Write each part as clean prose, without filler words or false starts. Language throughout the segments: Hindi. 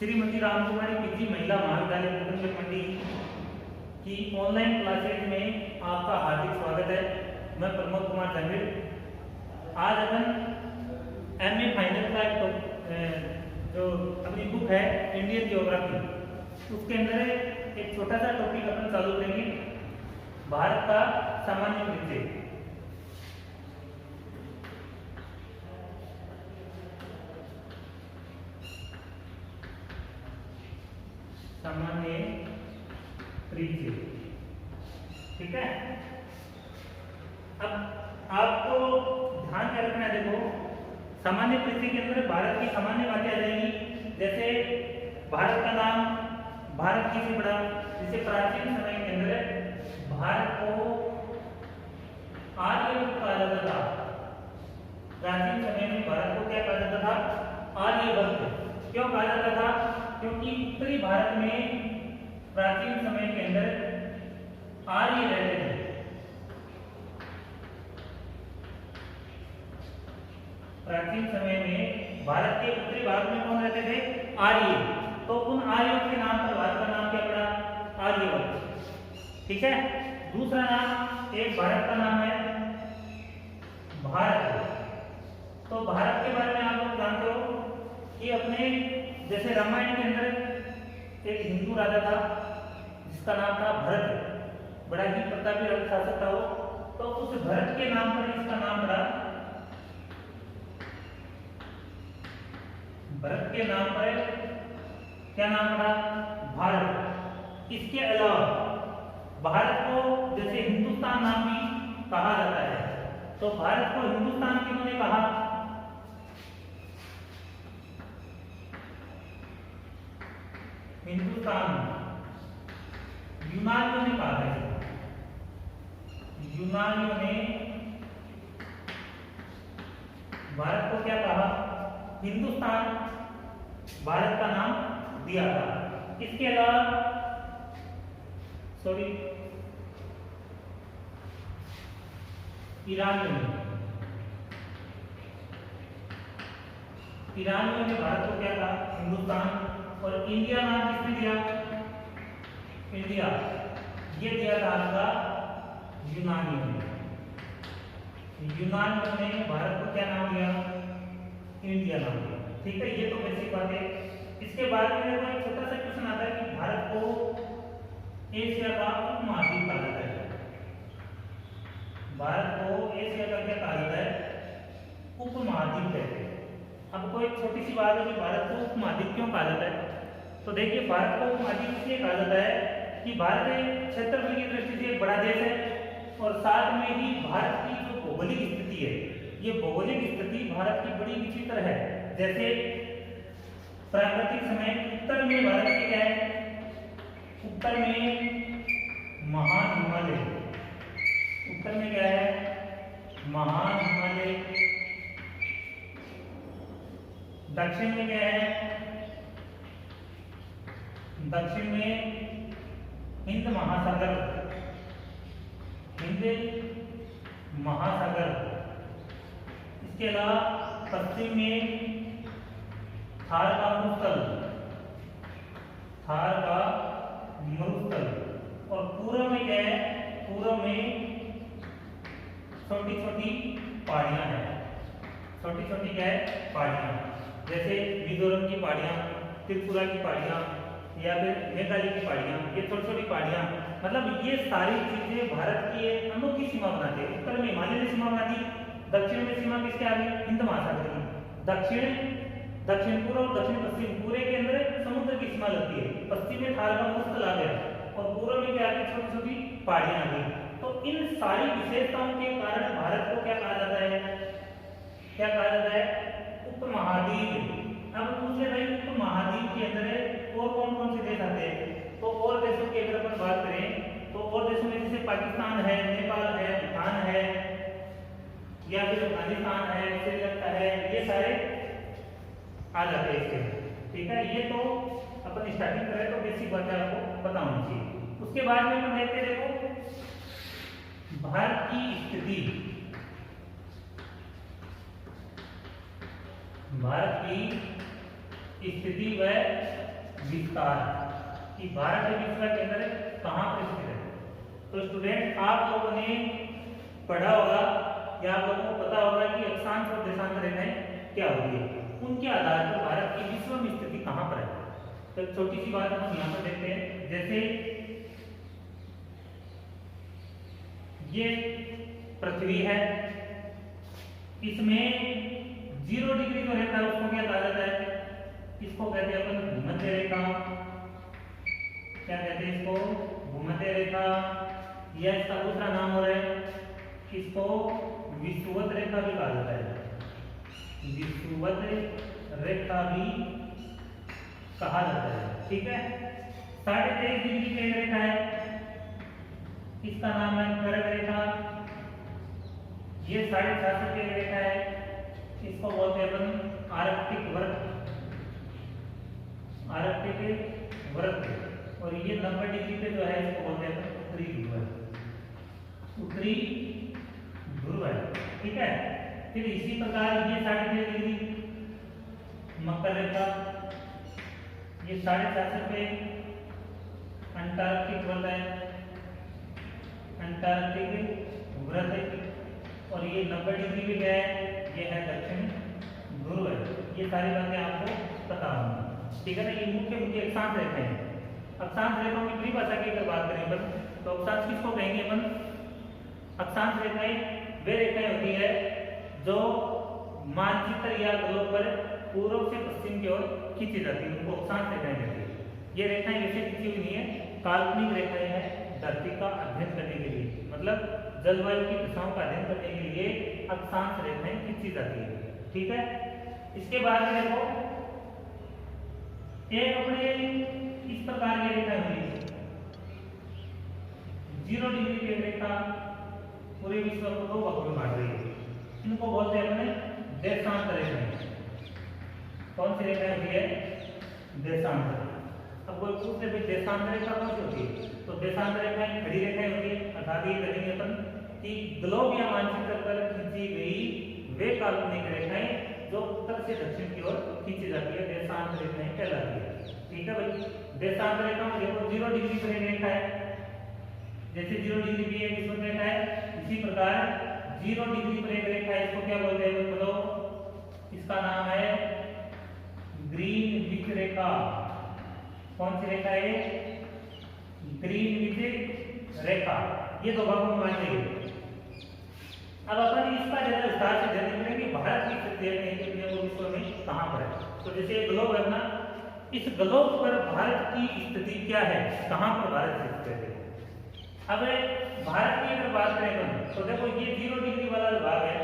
श्रीमती रामकुमारी पीजी महिला महाविद्यालय पूरनगढ़ मंडी की ऑनलाइन क्लासेज में आपका हार्दिक स्वागत है। मैं प्रमोद कुमार जंगीर। आज अपन एमए फाइनल का जो अपनी बुक है इंडियन ज्योग्राफी, उसके अंदर एक छोटा सा टॉपिक अपन चालू करेंगे, भारत का सामान्य परिचय। सामान्य परिचय, ठीक है। अब आपको ध्यान में रखना है, देखो सामान्य परिचय के अंदर भारत की सामान्य बातें आ जाएंगी। जैसे भारत का नाम, भारत किसे पड़ा, जैसे प्राचीन समय के अंदर भारत को आर्यभट्ट कहा जाता था। प्राचीन समय में भारत को क्या कहा जाता था? आर्यभट्ट। क्यों कहा जाता था? क्योंकि उत्तरी भारत में प्राचीन समय के अंदर आर्य रहते थे। प्राचीन समय में भारत के उत्तरी भाग में कौन रहते थे? आर्य। तो उन आर्यों के नाम पर भारत का नाम क्या पड़ा? आर्यभट्ट, ठीक है। दूसरा नाम, एक भारत का नाम है भारत। तो भारत के बारे में आप लोग जानते हो कि अपने जैसे रामायण के अंदर एक हिंदू राजा था जिसका नाम था भरत, बड़ा ही प्रतापी शासक था वो। तो उस भरत के नाम पर इसका नाम पड़ा, भरत के नाम पर क्या नाम पड़ा? भारत। इसके अलावा भारत को जैसे हिंदुस्तान नाम भी कहा जाता है। तो भारत को हिंदुस्तान किन्होंने कहा? हिंदुस्तान यूनानियों ने कहा है। यूनानियों ने भारत को क्या कहा? हिंदुस्तान भारत का नाम दिया था। इसके अलावा ईरानियों ने भारत को क्या कहा? हिंदुस्तान। और इंडिया नाम किसने दिया? इंडिया ये दिया था आपका यूनानियों ने। यूनानियों ने भारत को क्या नाम दिया? इंडिया नाम दिया, ठीक है। ये तो बेसिक बात है। इसके बाद में देखो एक छोटा सा क्वेश्चन आता है कि भारत को एशिया का उपमहाद्वीप कहा जाता है। भारत को एशिया का क्या कहा जाता है? उपमहाद्वीप कहते हैं। अब कोई छोटी सी बात है कि भारत को उपमहाद्वीप क्यों कहा जाता है? तो देखिए, भारत को उपमहाद्वीप इसलिए कहा जाता है कि भारत क्षेत्रफल की दृष्टि से एक बड़ा देश है और साथ में ही भारत की जो भौगोलिक स्थिति है, ये भौगोलिक स्थिति भारत की बड़ी विचित्र है। जैसे प्राकृतिक समय उत्तर में भारत के क्या है? उत्तर में महान हिमालय, उत्तर में क्या है? महान हिमालय। दक्षिण में क्या है? दक्षिण में हिंद महासागर, हिंद महासागर। इसके अलावा पश्चिम में थार का मरुस्थल, थार का मरुस्थल। और पूर्व में क्या है? पूर्व में छोटी छोटी पहाड़ियां हैं। छोटी छोटी क्या है? पहाड़ियां, जैसे मिजोरम की पहाड़ियां, त्रिपुरा की पहाड़ियां या फिर मेघालय की पहाड़ियां, ये छोटी छोटी पहाड़ियां। मतलब ये सारी चीजें भारत की एक अनोखी सीमा बनाती है। उत्तर में हिमालय ने सीमा बनाती, दक्षिण में सीमा किसके आ गई? हिंद महासागर की। दक्षिण पूर्व और दक्षिण पश्चिम पूरे के अंदर समुद्र की सीमा लगती है। पश्चिम में थार का मरुस्थल आ गया और पूर्व में क्या आ गई? छोटी छोटी पहाड़ियां आ गई। तो इन सारी विशेषताओं के कारण भारत को क्या कहा जाता है? क्या कहा जाता है? उपमहाद्वीप। अब पूछे भाई उपमहाद्वीप के अंदर और कौन कौन से देश आते हैं? तो और देशों की अगर अपन बात करें तो और देशों में जैसे पाकिस्तान है, नेपाल है, भूटान है, या फिर अफगानिस्तान है, श्रीलंका है, ये सारे आ जाते हैं इसके अंदर, ठीक है। ये तो अपन स्टार्टिंग करें तो बेसिक बातें आपको पता होनी चाहिए। उसके बाद में हम देखते देखो भारत की स्थिति, भारत की स्थिति व विस्तार कि भारत के विश्व के अंदर कहाँ पर स्थित है। तो स्टूडेंट आप लोगों ने पढ़ा होगा या आप लोगों को पता होगा कि अक्षांश और देशांतर रेखाएं क्या होती है, उनके आधार पर भारत की विश्व में स्थिति कहाँ पर है। तो छोटी सी बात हम यहाँ पर देखते हैं, जैसे ये पृथ्वी है, इसमें 0 डिग्री जो रहता है उसको क्या कहा जाता है, इसको कहते हैं अपन भूमध्य रेखा। क्या कहते हैं इसको, भूमध्य रेखा, या इसका दूसरा नाम हो रहा है, इसको विषुवत रेखा भी कहा जाता है, विषुवत रेखा भी कहा जाता है। ठीक है, 23.5 डिग्री की एक रेखा है, इसका नाम है कर्क रेखा। ये 66.5 की एक रेखा है, इसको बोलते हैं अपन आर्कटिक वृत्त, आर्कटिक वृत्त। और ये 90 डिग्री पे जो है इसको बोलते हैं उत्तरी ध्रुव, उत्तरी ध्रुव है। ठीक है, फिर इसी प्रकार ये 3.5 डिग्री मकर रेखा, ये 4.5 पे अंटार्कटिक वृत्त है, अंटार्कटिक वृत्त है। और ये 90 डिग्री पे क्या है, ये है दक्षिण ध्रुव है। ये सारी बातें आपको पता होंगी। ठीक है ना, ये मुख्य अक्षांश रेखाएं हैं। अक्षांश रेखाओं की परिभाषा की अगर बात करें अपन, तो अक्षांश किसको कहेंगे अपन, अक्षांश रेखाएं वे रेखाएं होती है जो मानचित्र या ग्लोब पर पूर्व से पश्चिम की ओर खींची जाती है, उनको अक्षांश रेखाएं कहते हैं। ये रेखाएं वैसे खींची हुई नहीं है, काल्पनिक रेखाएं हैं धरती का अध्ययन करने के लिए, मतलब जलवायु की दिशाओं का अध्ययन करने के लिए अक्षांश रेखाएं खींची जाती है। ठीक है, इसके बाद में देखो एक अपने इस प्रकार की रेखा हुई, 0 डिग्री की रेखा पूरे विश्व को 2 भागों में बांट रही है, इनको बोलते हैं अपने देशांतर रेखाएं। कौन सी रेखा होती है, देशांतर। अब कोई पूछे भाई देशांतर रेखा कौन सी होती है, तो देशांतर रेखाएं खड़ी रेखाएं होती है, अर्थात ये कहेंगे अपन कि ग्लोब या मानचित्र पर खींची गई वे काल्पनिक रेखाएं जो उत्तर से दक्षिण की ओर खींची जाती है, देशांतर रेखाएं कहलाती है। ठीक है भाई, देशांतर रेखा में देखो 0 डिग्री पर एक रेखा है, जैसे 0 डिग्री की एक विषुवत रेखा है, इसी प्रकार 0 डिग्री पर एक रेखा है, इसको क्या बोलते हैं बोलो, इसका नाम है ग्रीनविच रेखा। कौन सी रेखा है, ग्रीनविच रेखा। ये 2 भागों में बांट दी गई। अब अपन इसका ज्यादा विस्तार से ध्यान देंगे कि भारत की स्थिति है वो विश्व में कहां पर है। तो जैसे ग्लोब है ना, इस ग्लोब पर भारत की स्थिति क्या है, कहां पर भारत स्थित है। अब भारत की अगर बात करें तो देखो ये 0 डिग्री वाला जो भाग है,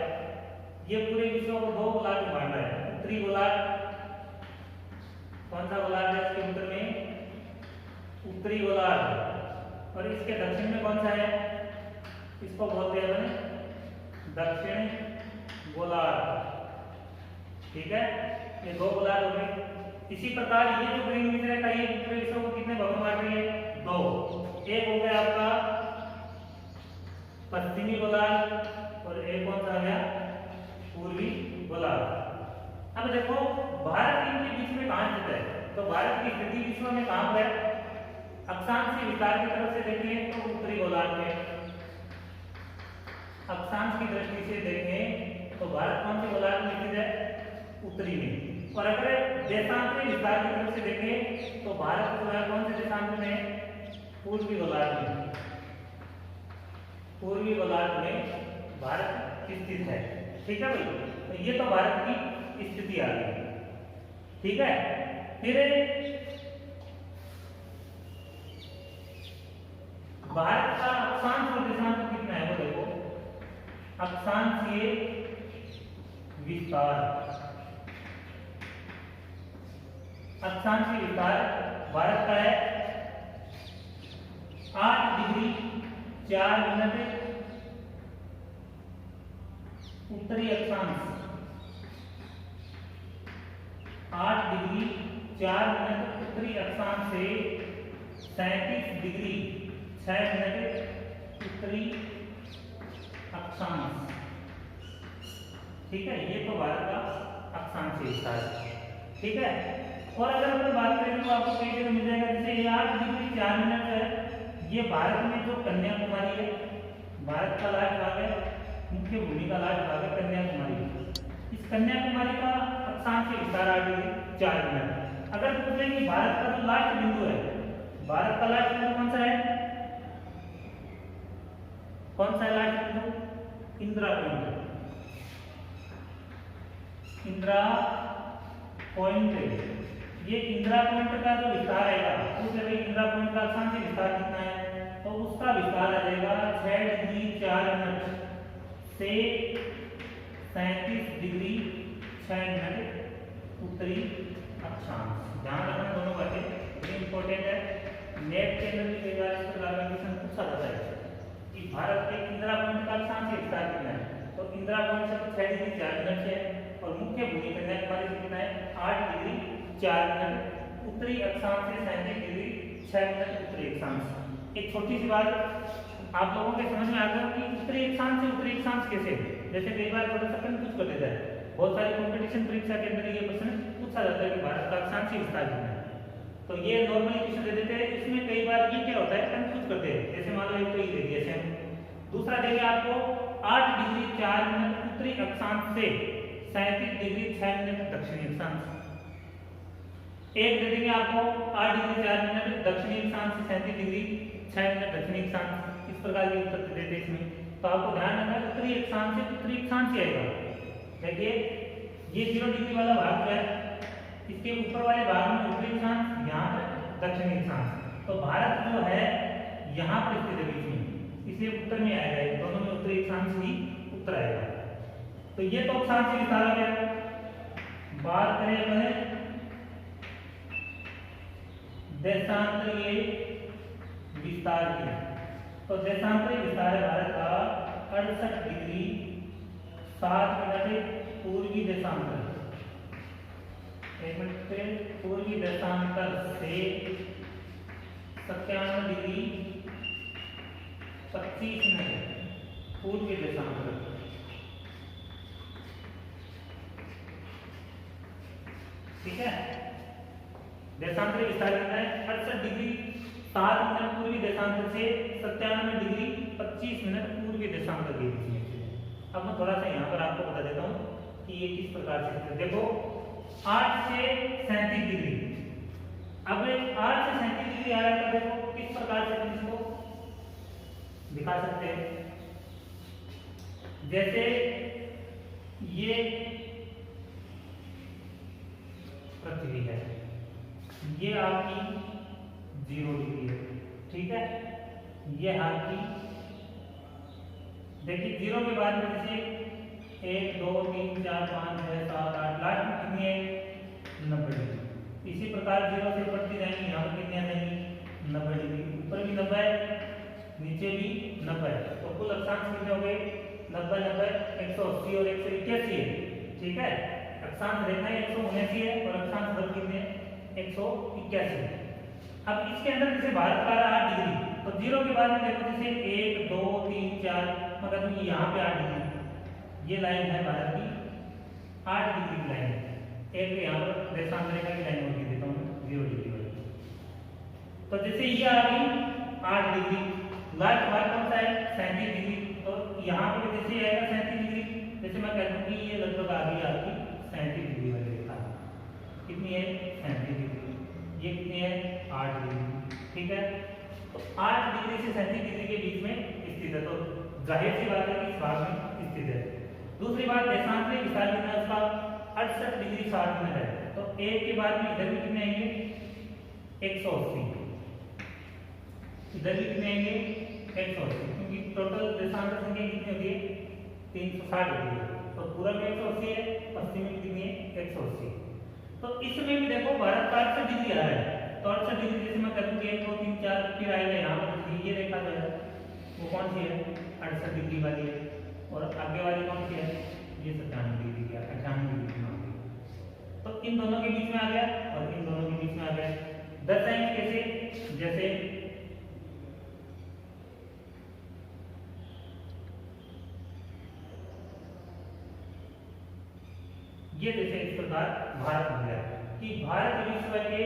ये पूरे विश्व को 2 गोलार्ध में बांटा है। उत्तरी गोलार्ध, कौन सा गोलार्ध है इसके उत्तर में, उत्तरी गोलार्ध। और इसके दक्षिण में कौन सा है, इसको बोलते हैं दक्षिण गोलार्ध। ठीक है, ये 2 गोलार्ध हो गए। इसी प्रकार ये जो ग्रीनविच रेखा है, ये पूरे विश्व को कितने भागों में बांट रही है, 2। एक हो गया आपका पश्चिमी गोलार्ध और एक कौन सा आ गया, पूर्वी गोलार्ध। अब देखो भारत इनके बीच में कहां स्थित है, तो भारत की स्थिति विश्व में कहां पर है, अक्षांश के विस्तार की तरफ से देखें तो उत्तरी गोलार्ध में, अक्षांश की दृष्टि से देखें तो भारत कौन से गोलार्ध में स्थित है, उत्तरी में। और अगर देशांतर विस्तार की तरफ से देखें तो भारत जो है कौन से देशांतर में, पूर्वी गोलार्ध में, पूर्वी गोलार्ध में भारत स्थित है। ठीक है भाई, तो ये तो भारत की स्थिति आ गई। ठीक है, फिर भारत का अक्षांश और देशांतर कितना है वो देखो, अक्षांशीय विस्तार, अक्षांशीय विस्तार भारत का है 8 डिग्री 4 मिनट उत्तरी अक्षांश, 8 डिग्री 4 मिनट उत्तरी अक्षांश से 37 डिग्री 6 मिनट उत्तरी अक्षांश। ठीक है, ये तो भारत का अक्षांशीय विस्तार है। ठीक है, और अगर अपन बात करें तो आपको कई जगह मिल जाएगा, जैसे ये 8 डिग्री 4 मिनट है, ये भारत में जो कन्याकुमारी है, भारत का लास्ट भाग है, मुख्य भूमि का लास्ट भाग है कन्याकुमारी। इस कन्याकुमारी का अक्षांश विस्तार 8 डिग्री 4 मिनट। अगर पूछे कि भारत का जो लास्ट बिंदु है, भारत का लास्ट बिंदु कौन सा है, कौन सा लास्ट बिंदु, इंदिरा पॉइंट, इंदिरा पॉइंट। ये इंदिरा पॉइंट का जो विस्तार आएगा, उस जगह इंदिरा पॉइंट का अक्षांश विस्तार कितना है, तो उसका विस्तार आ जाएगा 6 डिग्री 4 मिनट से 37 डिग्री 6 मिनट उत्तरी अक्षांश। ध्यान रखना दोनों बातें, ये इंपॉर्टेंट है। नेट के अंदर भी कई बार इस प्रकार का क्वेश्चन पूछा जाता है कि भारत के इंदिरा पॉइंट का अक्षांश विस्तार कितना है, तो इंदिरा पॉइंट से 6 डिग्री 4 मिनट से है, और मुख्य भूमि कन्याकुमारी से कितना है 8 डिग्री 4 मिनट, उत्तरी अक्षांश से 37 डिग्री 6 मिनट उत्तरी अक्षांश। एक छोटी सी बात आप लोगों के समझ में आ गया कि उत्तरी अक्षांश से उत्तरी अक्षांश कैसे, जैसे कई बार थोड़ा सा कंफ्यूज कर देता है, बहुत सारी कंपटीशन परीक्षा के अंदर ये क्वेश्चन पूछा जाता है कि भारत का अक्षांश विस्तार कितना है, तो ये नॉर्मली क्वेश्चन दे देते हैं। इसमें कई बार ये क्या होता है, कंफ्यूज करते हैं, जैसे मान लो एक तो ये दे दिया सेम, दूसरा देंगे आपको 8 डिग्री 4 मिनट उत्तरी अक्षांश से 37 डिग्री 6 मिनट दक्षिणी अक्षांश, एक दे देंगे आपको 8 डिग्री 4 मिनट दक्षिणी अक्षांश से 37 डिग्री 6 मिनट दक्षिणी अक्षांश। इस प्रकार के उत्तर देते हैं इसमें, तो आपको ध्यान रखना है उत्तरी अक्षांश से उत्तरी अक्षांश ही आएगा। देखिए ये 0 डिग्री वाला भाग जो है, इसके ऊपर वाले भाग में उत्तरी अक्षांश, यहाँ पर दक्षिणी अक्षांश, तो भारत जो है यहाँ पर स्थित है बीच में, इसलिए उत्तर में आएगा, दोनों में उत्तरी अक्षांश ही उत्तर आएगा। तो ये तो अक्षांश से विस्तार हो गया। बात करें अपने देशांतरीय विस्तार की, तो देशांतरीय विस्तार है भारत का 68 डिग्री 7 मिनट पूर्वी देशांतर, एक मिनट पे पूर्वी देशांतर से 97 डिग्री 25 मिनट पूर्वी देशांतर। ठीक है, देशांतरीय विस्तार कितना है 68 डिग्री 7 मिनट पूर्वी देशांतर से 97 डिग्री 25 मिनट पूर्वी देशांतर के बीच में। अब मैं थोड़ा सा यहाँ पर आपको बता देता हूँ कि ये किस प्रकार से, देखो 8 से 37 डिग्री, अब 8 से 37 डिग्री आ रहा है, तो देखो किस प्रकार से हम इसको दिखा सकते हैं। जैसे ये पृथ्वी है, ये आपकी 0 डिग्री है, ठीक है, ये आपकी, देखिए 0 के बाद में जैसे 1 2 3 4 5 6 7 8 लास्ट में कितनी है 90 डिग्री। इसी प्रकार 0 से बढ़ती जाएंगी, यहाँ पर कितनी आ जाएंगी 90 डिग्री, ऊपर भी 90 है, नीचे भी 90 है, तो कुल अक्षांश कितने हो गए 90 90 180 और 181 है। ठीक है, अक्षांश रेखा 179 है और अक्षांश बल कितने 181। अब इसके अंदर जैसे भारत का 8 डिग्री, तो 0 के बाद में देखो जैसे 1 2 3 4, मगर तो यहाँ पे 8 डिग्री, ये लाइन है भारत की 8 डिग्री की लाइन है, एक यहाँ पर देशांतर रेखा की लाइन होती देता हूँ 0 डिग्री वाली। तो जैसे ये आ गई 8 डिग्री, लास्ट भाग कौन सा है 37 डिग्री, तो यहाँ पे जैसे आएगा 37 डिग्री, जैसे मैं कहता हूँ कि ये लगभग आ गई आपकी 37 डिग्री वाली रेखा, कितनी है 37 डिग्री, ये कितनी है 8 डिग्री। ठीक है, तो 8 डिग्री से 37 डिग्री के बीच में स्थित है, तो जाहिर सी बात है कि इस भाग में स्थित है। दूसरी बात देशांतरीय विस्तार कितना है उसका 68 डिग्री 60 मिनट है, तो एक के बाद में इधर भी कितने आएंगे 180, इधर भी कितने आएंगे 180, क्योंकि टोटल देशांतर संख्या कितनी होती है 360 होती है, तो पूरा में 180 है, पश्चिम में कितनी है 180। तो इसमें भी देखो भारत का 68 डिग्री आ रहा है, तो 68 डिग्री जैसे मैं करूँगी 1 2 3 4 फिर आएगा यहाँ पर ये रेखा जो है वो कौन सी है 68 डिग्री वाली है, और आगे वाली कौन सी है ये 97 डिग्री की 98 डिग्री में। तो इन दोनों के बीच में आ गया और इन दोनों के बीच में आ गया, दर्शाएंगे कैसे, जैसे ये जैसे इस प्रकार भारत बन गया, कि भारत विश्व के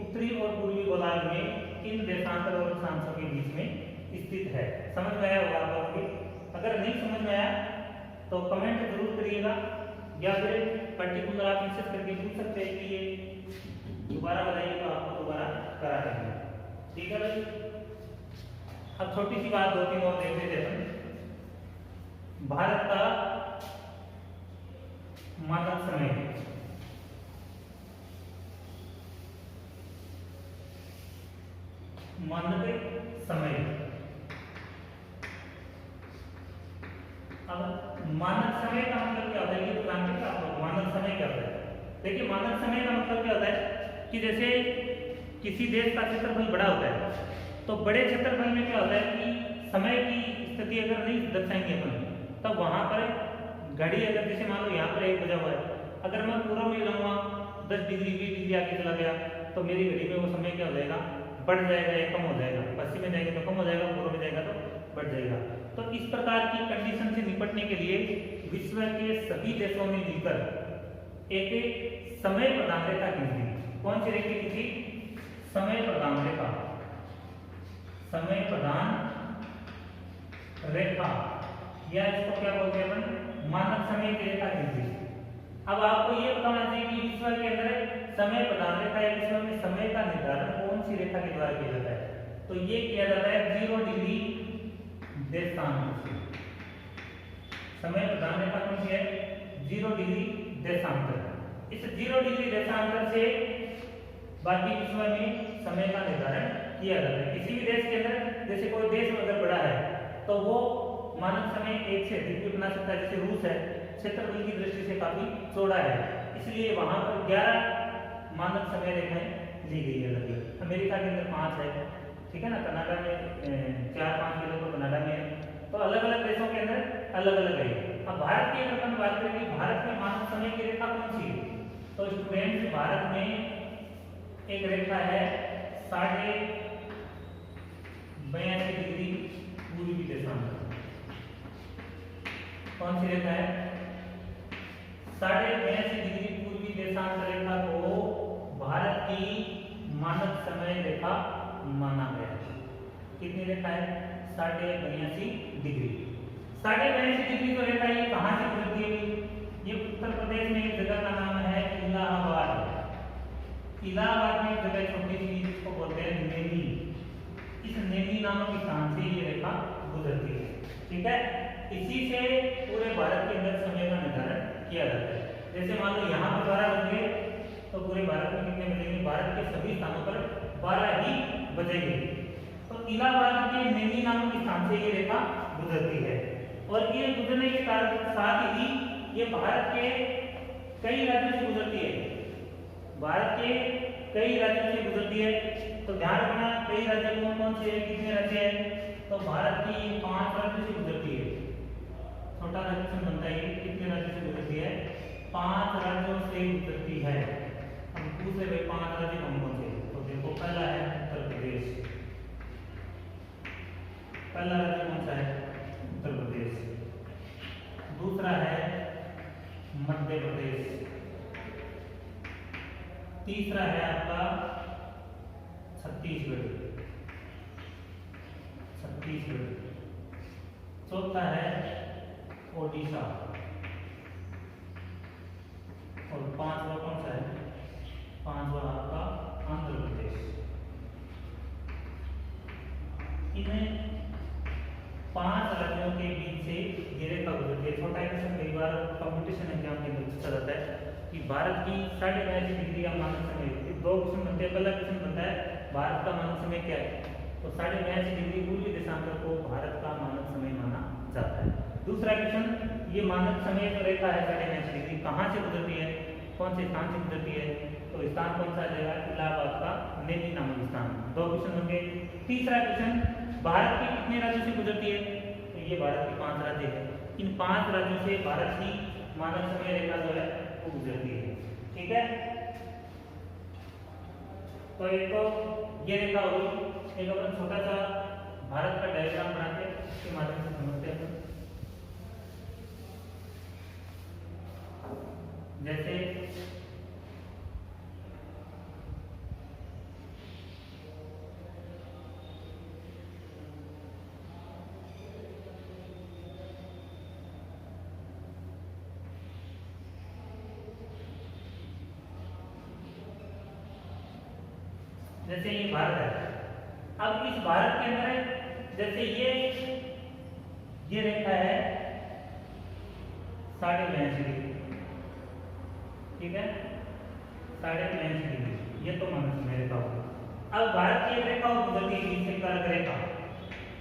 उत्तरी और पूर्वी गोलार्ध में इन देशांतर और अक्षांशों के बीच में स्थित है। समझ में आया होगा आप लोगों के? अगर नहीं समझ में आया तो कमेंट जरूर करिएगा, या फिर पर्टिकुलर आप मैसेज करके पूछ सकते हैं कि ये दोबारा बताइए तो आपको दोबारा करा देंगे। ठीक है भाई। अब छोटी सी बात 2-3 और देख लेते हैं। भारत का मानक समय, मानक समय। अब मानक समय का मतलब क्या होता है, ये तो जानते हैं आप लोग। मानक समय क्या होता है? देखिए, मानक समय का मतलब क्या होता है कि जैसे किसी देश का क्षेत्रफल बड़ा होता है, तो बड़े क्षेत्रफल में क्या होता है कि समय की स्थिति अगर नहीं दर्शाएंगे अपन, तब वहां पर घड़ी, अगर जैसे मान लो यहाँ पर 1 बजा हुआ है, अगर मैं पूर्व में जाऊंगा 10 डिग्री 20 डिग्री आगे चला गया, तो मेरी घड़ी में वो समय क्या हो जाएगा, बढ़ जाएगा या कम हो जाएगा। पश्चिम में जाएंगे तो कम हो जाएगा, पूर्व में जाएगा तो बढ़ जाएगा। तो इस प्रकार की कंडीशन से निपटने के लिए विश्व के सभी देशों ने मिलकर एक समय प्रदान रेखा खींची। कौन सी रेखा खींची? समय प्रदान रेखा, समय प्रदान रेखा, या इसको क्या बोलते हैं अपन, मानक समय की रेखा खींची। अब आपको ये पता होना चाहिए कि विश्व के अंदर समय प्रदान रेखा है, विश्व में समय का निर्धारण कौन सी रेखा के द्वारा किया जाता है? तो ये किया जाता है 0 डिग्री देशांतर से। समय प्रदान रेखा कौन सी है? 0 डिग्री देशांतर। इस 0 डिग्री देशांतर से बाकी विश्व में समय का निर्धारण किया जाता है। किसी भी देश के अंदर, जैसे कोई देश अगर बड़ा है तो वो मानक समय 1 से अधिक भी बना सकता है। जैसे रूस है, क्षेत्रफल की दृष्टि से काफी चौड़ा है, इसलिए वहां पर 11 मानक समय रेखाएं ली गई है लगभग। अमेरिका के अंदर 5 है, ठीक है ना, कनाडा में 4-5 किलो तो कनाडा में है। तो अलग अलग देशों के अंदर अलग अलग है। अब भारत की अगर हम बात करें कि भारत में मानक समय की रेखा कौन सी है, तो स्टूडेंट भारत में एक रेखा है 82.5 डिग्री पूर्वी देशांतर। कौन सी रेखा है? 82.5 डिग्री पूर्वी देशांतर रेखा को भारत की मानक समय रेखा माना गया। कितनी रेखा है? 82.5 डिग्री। 82.5 डिग्री तो रेखा ये कहाँ से गुजरती है? ये उत्तर प्रदेश में एक जगह का नाम है इलाहाबाद। इलाहाबाद में एक जगह छोटी सी, जिसको बोलते हैं नेमी। इस नेमी नामक स्थान से ये रेखा गुजरती है। ठीक है, इसी से पूरे भारत के अंदर समय का निर्धारण किया जाता है। जैसे मान लो यहाँ पर 12 बज गए, तो पूरे भारत में कितने बजेंगे? भारत के सभी स्थानों पर 12 ही बजेंगे। तो इलाहाबाद के नेमी नामक स्थान से ये रेखा गुजरती है, और ये गुजरने के कारण साथ ही ये भारत के कई राज्यों से गुजरती है। भारत के कई राज्यों से गुजरती है। तो ध्यान रखना, कई राज्य कौन कौन से हैं, कितने राज्य हैं? तो भारत की 5 राज्यों से गुजरती है। छोटा राज्य बनता है, कितने राज्यों से गुजरती है? 5 राज्यों से गुजरती है। हम पूछे भाई 5 राज्य कौन कौन से? तो देखो, पहला है उत्तर प्रदेश। पहला राज्य कौन सा है? उत्तर प्रदेश। दूसरा है मध्य प्रदेश। तीसरा है आपका छत्तीसगढ़। चौथा है ओडिशा, और 5वां कौन सा है? 5वां आपका आंध्र प्रदेश। इन्हें 5 राज्यों के बीच से ये रेखा गुजरती है। छोटा क्वेश्चन कई बार कॉम्पिटिशन एग्जाम के अंदर पूछा जाता है कि भारत की 82.5 डिग्री का मानक समय। 2 क्वेश्चन बनते हैं। पहला क्वेश्चन बनता है भारत का मानक समय क्या है, तो 82.5 डिग्री पूर्वी देशांतर को भारत का मानक समय माना जाता है। दूसरा क्वेश्चन, ये मानक समय जो रेखा है 82.5 डिग्री कहाँ से गुजरती है, कौन से स्थान से गुजरती है? तो स्थान कौन सा रहेगा? इलाहाबाद का नेमी नामक स्थान। 2 क्वेश्चन होंगे। तीसरा क्वेश्चन, भारत के कितने राज्यों से गुजरती है? तो ये भारत के 5 राज्य है। इन 5 राज्यों से भारत की मानक समय रेखा जो है वो गुजरती है। ठीक है, तो एक तो ये रेखा होगी। एक अपन छोटा सा भारत का डायग्राम बनाते हैं, इसके माध्यम से समझते हैं। जैसे जैसे ये भारत है, अब इस भारत के अंदर जैसे ये रेखा है 82.5 डिग्री, ठीक है, 82.5 डिग्री, ये तो मन रेखा होगी। अब भारत की एक रेखा गुजरती है बीच से, कर्क रेखा,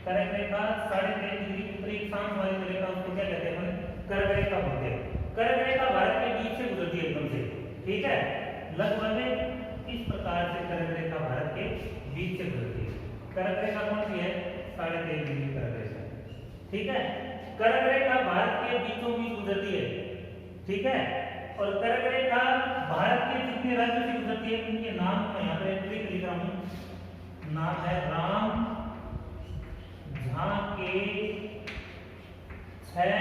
कर्क रेखा 83.5 डिग्री ऊपरी एक सांस वाली रेखा, उसको क्या कहते हैं, कर्क रेखा बोलते हैं। कर्क रेखा भारत के बीच से गुजरती है एकदम से, ठीक है, लगभग इस प्रकार से कर्क रेखा भारत के बीच से गुजरती है। कर्क रेखा कौन सी है, 23.5 डिग्री कर्क रेखा, ठीक है। कर्क रेखा भारत के बीचों बीच गुजरती है, ठीक है, और कर्क रेखा भारत के जितने राज्यों से गुजरती है उनके नाम मैं यहाँ पे ट्रिक लिख रहा हूँ। नाम है राम झांके 6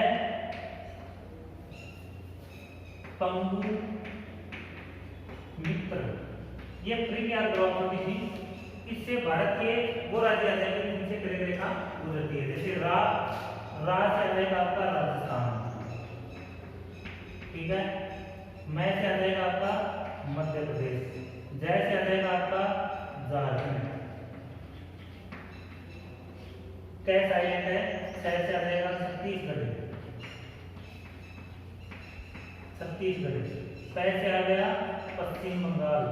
पंगु मित्र, ये ट्रिक याद रखो होती थी। इससे भारत के वो राज्य आ जाएंगे जिनसे कर्क रेखा गुजरती है। जैसे रा से आ जाएगा आपका राजस्थान, ठीक है, मैं से आ जाएगा आपका मध्य प्रदेश, जय से आ जाएगा आपका झारखंड, कैसे आइलैंड है, छह से आ जाएगा छत्तीसगढ़, कैसे आ गया पश्चिम बंगाल,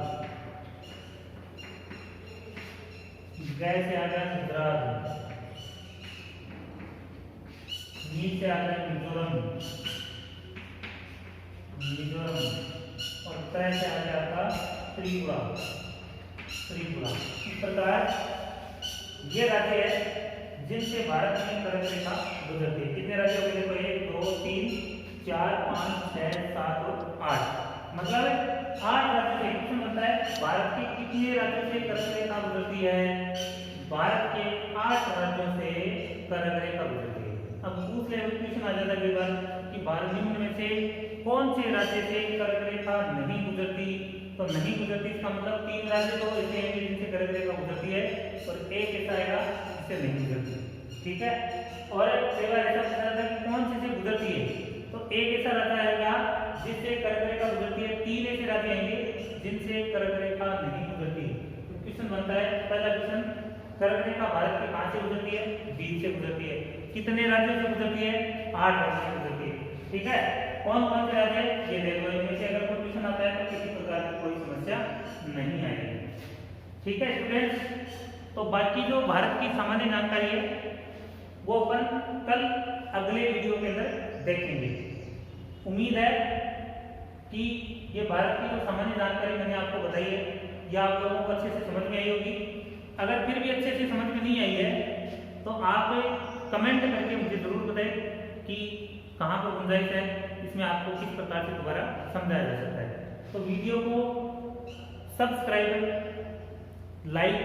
गै से आ गया गुजरात, नी से आ गया मिजोरम, और तय से आ गया आपका त्रिपुरा। इस प्रकार ये राज्य है जिनसे भारत में कर्क रेखा गुजरती है। कितने राज्य हो गए, देखो 1 2 3 4 5 6 7 और 8, मतलब 8 राज्यों से। क्वेश्चन बनता है भारत के कितने राज्यों से कर्क रेखा गुजरती है, भारत के 8 राज्यों से कर्क रेखा गुजरती है। अब पूछ ले क्वेश्चन आ जाता है कई बार कि भारत निम्न में से कौन से राज्य से कर्क रेखा नहीं गुजरती, तो नहीं गुजरती इसका मतलब 3 राज्य तो ऐसे हैं जिनसे कर्क रेखा गुजरती है और एक ऐसा आएगा जिससे नहीं गुजरती, ठीक है। और कई बार ऐसा पूछा जाता है कि कौन से गुजरती है, तो एक ऐसा राज्य आएगा जिससे कर्क रेखा गुजरती है, 3 ऐसे राज्य आएंगे जिनसे कर्क रेखा नहीं गुजरती। तो क्वेश्चन बनता है, पहला क्वेश्चन, कर्क रेखा भारत के कहां से गुजरती है, बीच से गुजरती है, कितने राज्यों से गुजरती है, 8 राज्यों से गुजरती है, ठीक है। कौन कौन से राज्य है ये देखो, इनमें से अगर कोई क्वेश्चन आता है तो किसी प्रकार की कोई समस्या नहीं आएगी, ठीक है स्टूडेंट्स। तो बाकी जो भारत की सामान्य जानकारी है वो अपन कल अगले वीडियो के अंदर देखेंगे। उम्मीद है कि ये भारत की जो सामान्य जानकारी मैंने आपको बताई है यह आप लोगों को अच्छे से समझ में आई होगी। अगर फिर भी अच्छे से समझ में नहीं आई है तो आप कमेंट करके मुझे जरूर बताएं कि कहाँ पर गुंजाइश है, इसमें आपको किस प्रकार से दोबारा समझाया जा सकता है। तो वीडियो को सब्सक्राइब लाइक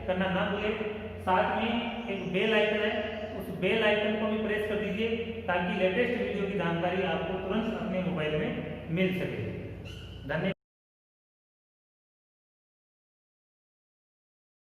करना ना भूलें, साथ में एक बेल आइकन है, उस बेल आइकन को भी प्रेस कर दीजिए ताकि लेटेस्ट वीडियो की जानकारी आपको तुरंत अपने मोबाइल में मिल सके।